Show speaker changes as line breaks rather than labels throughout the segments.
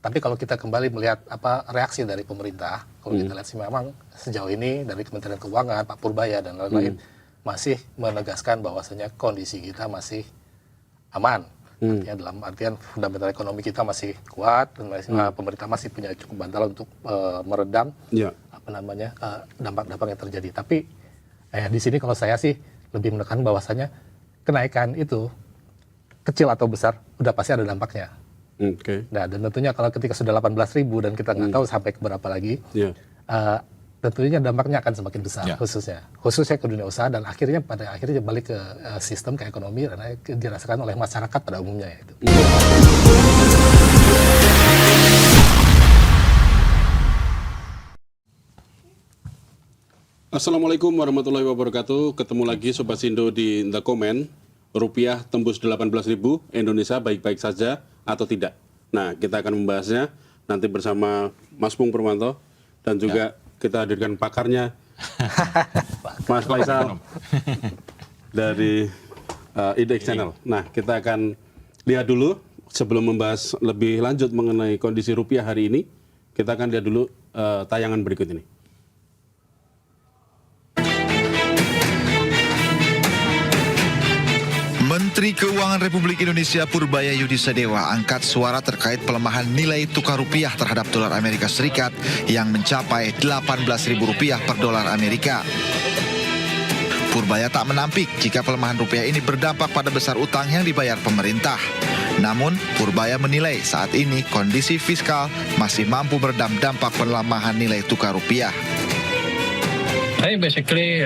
Tapi kalau kita kembali melihat reaksi dari pemerintah, kalau kita lihat sih memang sejauh ini dari Kementerian Keuangan, Pak Purbaya dan lain-lain masih menegaskan bahwasanya kondisi kita masih aman. Artinya dalam artian fundamental ekonomi kita masih kuat dan pemerintah masih punya cukup bantal untuk meredam dampak-dampak yang terjadi. Tapi di sini kalau saya sih lebih menekan bahwasanya kenaikan itu kecil atau besar udah pasti ada dampaknya. Nah, dan tentunya kalau ketika sudah 18.000 dan kita nggak tahu sampai ke berapa lagi, tentunya dampaknya akan semakin besar, khususnya ke dunia usaha dan pada akhirnya balik ke sistem, ke ekonomi dan dirasakan oleh masyarakat pada umumnya itu.
Assalamualaikum warahmatullahi wabarakatuh. Ketemu lagi Sobat Sindo di The Comment. Rupiah tembus 18.000, Indonesia baik-baik saja atau tidak? Nah, kita akan membahasnya nanti bersama Mas Pung Purwanto dan juga kita hadirkan pakarnya Mas Faisal dari IDX Channel. Nah, kita akan lihat dulu sebelum membahas lebih lanjut mengenai kondisi rupiah hari ini. Kita akan lihat dulu tayangan berikut ini.
Menteri Keuangan Republik Indonesia Purbaya Yudi Sadewa angkat suara terkait pelemahan nilai tukar rupiah terhadap dolar Amerika Serikat yang mencapai Rp18.000 per dolar Amerika. Purbaya tak menampik jika pelemahan rupiah ini berdampak pada besar utang yang dibayar pemerintah. Namun, Purbaya menilai saat ini kondisi fiskal masih mampu meredam dampak pelemahan nilai tukar rupiah.
Tapi basically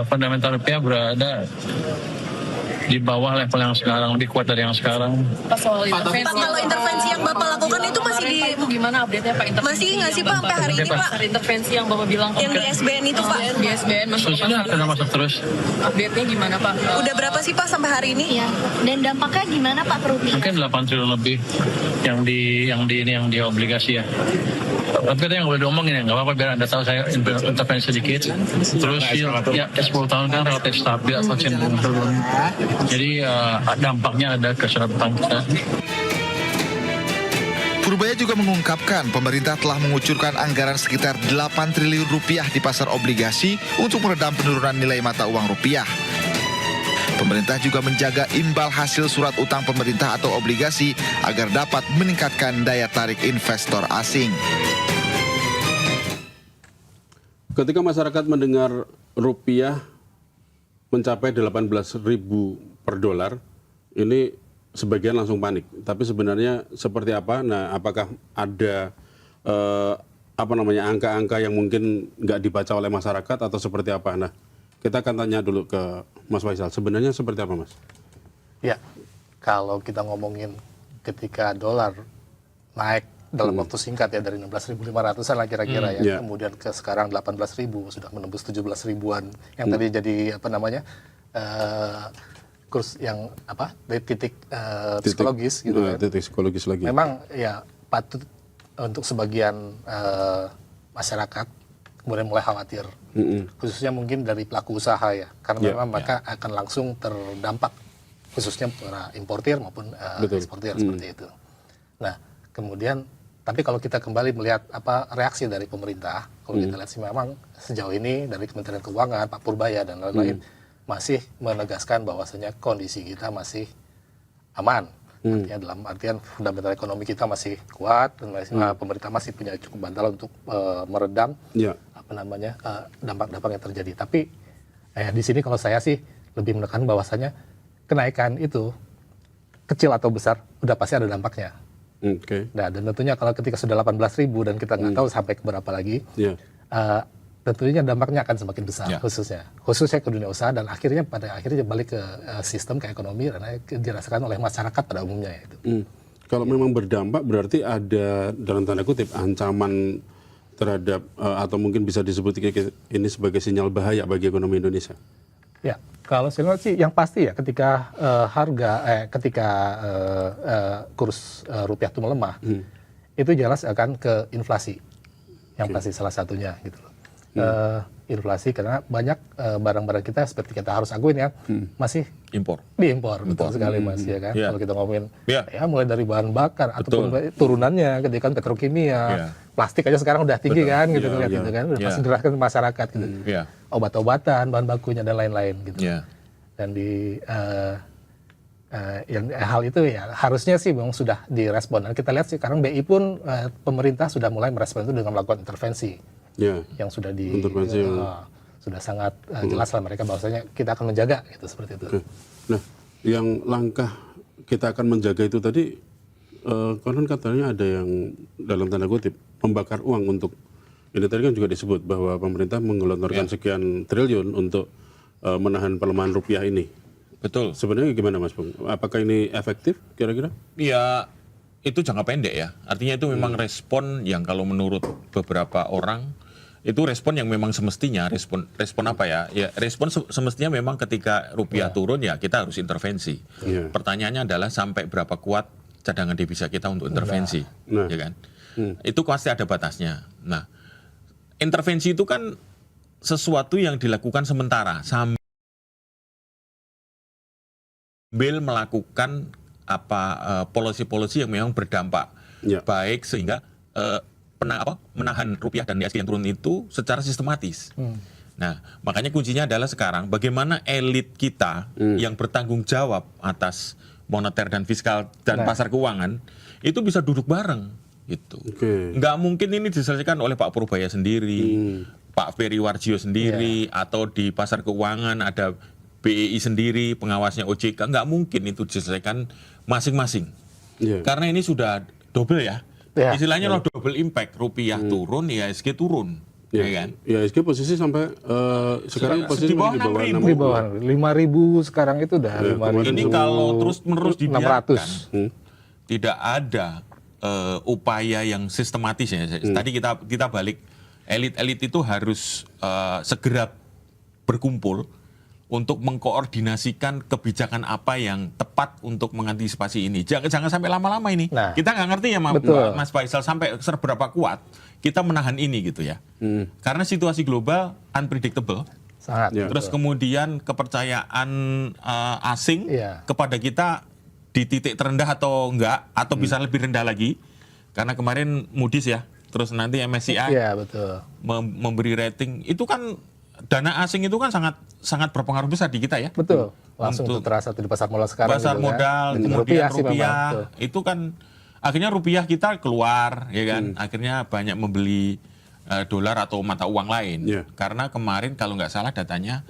fundamental rupiah berada di bawah level yang sekarang, lebih kuat dari yang sekarang.
Pak, soal intervensi, kalau intervensi yang Bapak lakukan itu masih di... Itu gimana update-nya Pak? Masih nggak sih Pak sampai hari ini Pak? Intervensi yang Bapak bilang yang di SBN itu Pak? Di SBN masuk
terus.
Update-nya gimana Pak? Udah berapa sih Pak sampai hari ini?
Iya. Dan dampaknya gimana Pak per rupiah?
Mungkin 8 triliun lebih yang di obligasi ya. Tapi itu yang boleh diomongin ya, nggak apa-apa biar Anda tahu saya intervensi sedikit. Terus ya 10 tahun kan relatif stabil atau cenderung turun. Jadi dampaknya ada ke surat utang kita.
Purbaya juga mengungkapkan pemerintah telah mengucurkan anggaran sekitar 8 triliun rupiah di pasar obligasi untuk meredam penurunan nilai mata uang rupiah. Pemerintah juga menjaga imbal hasil surat utang pemerintah atau obligasi agar dapat meningkatkan daya tarik investor asing.
Ketika masyarakat mendengar rupiah mencapai 18.000 per dolar, ini sebagian langsung panik. Tapi sebenarnya seperti apa? Nah, apakah ada angka-angka yang mungkin nggak dibaca oleh masyarakat atau seperti apa? Nah, kita akan tanya dulu ke Mas Faisal. Sebenarnya seperti apa, Mas?
Ya, kalau kita ngomongin ketika dolar naik dalam waktu singkat ya dari 16.500-an lah kira-kira ya, kemudian ke sekarang 18.000 sudah menembus 17.000-an yang tadi jadi kurs yang dari titik psikologis gitu kan.
Titik psikologis lagi.
Memang ya patut untuk sebagian masyarakat kemudian mulai khawatir, khususnya mungkin dari pelaku usaha ya, karena memang mereka akan langsung terdampak, khususnya para importir maupun eksportir seperti itu. Nah, kemudian tapi kalau kita kembali melihat reaksi dari pemerintah, kalau kita lihat sih memang sejauh ini dari Kementerian Keuangan, Pak Purbaya dan lain-lain masih menegaskan bahwasanya kondisi kita masih aman. Artinya dalam artian fundamental ekonomi kita masih kuat dan pemerintah masih punya cukup bantal untuk meredam dampak-dampak yang terjadi. Tapi di sini kalau saya sih lebih menekan bahwasanya kenaikan itu kecil atau besar udah pasti ada dampaknya. Nah, dan tentunya kalau ketika sudah 18.000 dan kita nggak tahu sampai ke berapa lagi, tentunya dampaknya akan semakin besar, khususnya ke dunia usaha dan pada akhirnya balik ke sistem, ke ekonomi dan dirasakan oleh masyarakat pada umumnya itu.
Kalau memang berdampak berarti ada dalam tanda kutip ancaman terhadap atau mungkin bisa disebut ini sebagai sinyal bahaya bagi ekonomi Indonesia.
Ya, kalau saya lihat sih yang pasti ya ketika kurs rupiah itu melemah, itu jelas akan ke inflasi. Yang pasti salah satunya gitu loh. inflasi karena banyak barang-barang kita seperti kita harus akuin ya masih
Impor.
diimpor, betul sekali Mas ya kan.
Iya.
Kalau kita ngomongin
Iya.
ya mulai dari bahan bakar ataupun turunannya ketika kan petrokimia,
Iya.
plastik aja sekarang udah tinggi kan gitu
Iya,
lihat
iya.
gitu kan, udah
Iya.
pasti dirasakan masyarakat gitu.
Iya.
Obat-obatan, bahan bakunya dan lain-lain gitu.
Iya.
Dan di hal itu ya harusnya sih memang sudah direspon. Dan kita lihat sih sekarang BI pun pemerintah sudah mulai merespon itu dengan melakukan intervensi
Ya.
yang sudah
Intervensi yang-
sudah sangat jelas lah mereka bahwasanya kita akan menjaga gitu seperti itu.
Oke. Nah, yang langkah kita akan menjaga itu tadi, konon katanya ada yang dalam tanda kutip membakar uang untuk ini tadi kan juga disebut bahwa pemerintah menggelontorkan sekian triliun untuk menahan pelemahan rupiah ini.
Betul.
Sebenarnya gimana Mas Bung? Apakah ini efektif kira-kira?
Ya, itu jangka pendek ya. Artinya itu memang respon yang kalau menurut beberapa orang itu respon yang memang semestinya respon apa ya? Ya respon semestinya memang ketika rupiah turun ya kita harus intervensi.
Iya.
Pertanyaannya adalah sampai berapa kuat cadangan devisa kita untuk intervensi,
Nah.
ya kan? Itu pasti ada batasnya. Nah, intervensi itu kan sesuatu yang dilakukan sementara sambil melakukan polisi-polisi yang memang berdampak
Ya.
baik sehingga menahan rupiah dan ISG yang turun itu secara sistematis. Nah, makanya kuncinya adalah sekarang bagaimana elit kita yang bertanggung jawab atas moneter dan fiskal dan pasar keuangan itu bisa duduk bareng gitu.
Oke.
Nggak mungkin ini diselesaikan oleh Pak Purbaya sendiri, Pak Ferry Warjio sendiri, atau di pasar keuangan ada BEI sendiri, pengawasnya OJK. Nggak mungkin itu diselesaikan masing-masing.
Iya.
Karena ini sudah double ya.
Ya.
Istilahnya loh double impact. Rupiah turun, IHSG turun.
Ya,
Ya kan?
IHSG posisi sampai sekarang posisi
di bawah
masih di bawah
6.000.
Di bawah 5.000 sekarang itu udah
Ya,
5.000.
Ini kalau terus-menerus dibiarkan,
600.
tidak ada upaya yang sistematis ya. Tadi kita balik, elit-elit itu harus segera berkumpul untuk mengkoordinasikan kebijakan apa yang tepat untuk mengantisipasi ini. Jangan sampai lama-lama ini.
Nah,
Kita nggak ngerti ya
betul.
Mas Faisal sampai seberapa kuat kita menahan ini gitu ya. Karena situasi global unpredictable.
Sangat.
Ya.
Terus kemudian kepercayaan asing
Iya.
kepada kita di titik terendah atau enggak, atau bisa lebih rendah lagi. Karena kemarin Moody's ya, terus nanti MSCI
Iya, betul.
memberi rating. Itu kan dana asing itu kan sangat berpengaruh besar di kita ya.
Betul. Langsung
Untuk
tuh terasa tuh di pasar modal sekarang.
Pasar
gitu kan.
modal,
Dan
kemudian
sih memang,
rupiah,
betul.
itu kan akhirnya rupiah kita keluar, ya kan? Akhirnya banyak membeli dolar atau mata uang lain.
Iya.
Karena kemarin kalau nggak salah datanya,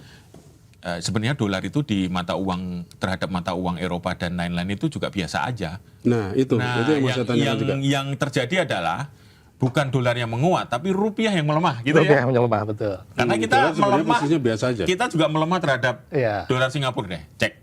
sebenarnya dolar itu di mata uang terhadap mata uang Eropa dan lain-lain itu juga biasa aja.
Nah, itu yang mau saya tanyakan juga.
yang terjadi adalah bukan dolar yang menguat, tapi rupiah yang melemah, gitu
Rupiah
ya.
yang melemah, betul.
Karena kita
Dolar sebenarnya
melemah,
posisinya biasa aja.
kita juga melemah terhadap
Iya.
dolar Singapura deh, cek.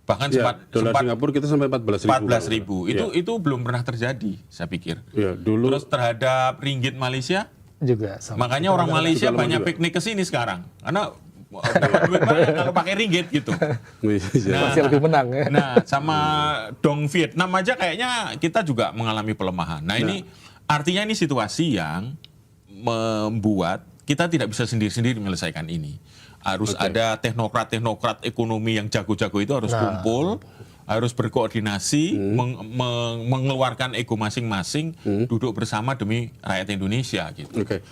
Bahkan
Ya, dolar
sempat
Singapura kita sampai 14.000.
14.000.
Ya.
Itu belum pernah terjadi, saya pikir.
Ya, dulu
Terus terhadap ringgit Malaysia,
Juga sama.
makanya orang Malaysia
juga lemah
banyak
juga.
piknik ke sini sekarang. Karena dapat duit banyak kalau pakai ringgit gitu.
Iya.
Masih lebih menang ya.
Nah, sama dong Vietnam aja kayaknya kita juga mengalami pelemahan. Nah, ini artinya ini situasi yang membuat kita tidak bisa sendiri-sendiri menyelesaikan ini. Harus ada teknokrat-teknokrat ekonomi yang jago-jago itu harus kumpul, harus berkoordinasi, mengeluarkan ego masing-masing, duduk bersama demi rakyat Indonesia gitu.
Oke.